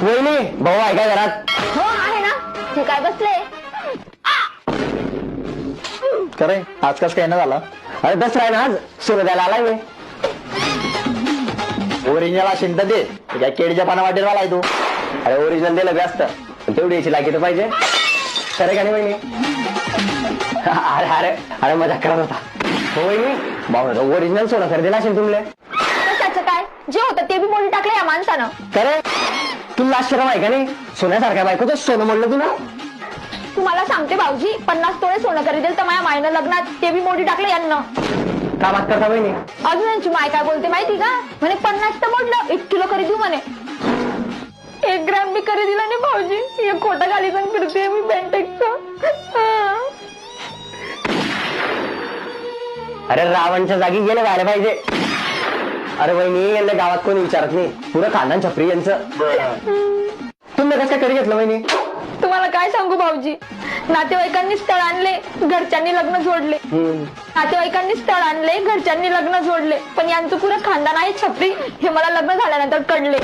वहिनी भाऊ आहे का घरात? हो आहे ना. ते काय बसले? खरे आज कस काय ना झाला? अरे दसरा आहे ना आज, सोनं द्यायला आलाय मी. ओरिजिनल असेल तर दे, काय केळीच्या पाना वाटेल मला आहे तू. अरे ओरिजिनल दिलं बी असतं, पण तेवढी याची लागी तर पाहिजे. खरे का नाही वहिनी? अरे अरे अरे मजाक करत होता. हो वहिनी भाऊ ओरिजिनल सोनं खरेदीला असेल तुमले. कशाचं काय? जे होतं ते बी मोडी टाकलं या माणसानं. खरे तुला आश्चर्य आहे का नाही? सोन्यासारख्या बायकोचं सोनं म्हणलं तुला. तुम्हाला सांगते भाऊजी, 50 तोळे सोनं खरेदील तर माझ्या मायनं लग्नात, ते बी मोडी टाकलं यांना. का बात करता वहिनी? अजून यांची माय काय बोलते माहिती का? म्हणे 50 तर मोडलं, 1 किलो खरेदी म्हणे. 1 ग्रॅम मी खरेदीला नाही भाऊजी. हे खोटं गाली पण करते मी बेंटेक्सचं. अरे रावणच्या जागी गेले व्हायला पाहिजे. अरे वहिनी यांना गावात कोणी विचारत नाही, पुरं खानदान छपरी यांचं. तुम्ही कसं काय करी घेतलं वहिनी? तुम्हाला काय सांगू भाऊजी, नातेवाईकांनी स्थळ आणले, घरच्यांनी लग्न जोडले. नातेवाईकांनी स्थळ आणले, घरच्यांनी लग्न जोडले, पण यांचं पुरं खानदान आहे छपरी हे मला लग्न झाल्यानंतर कळले.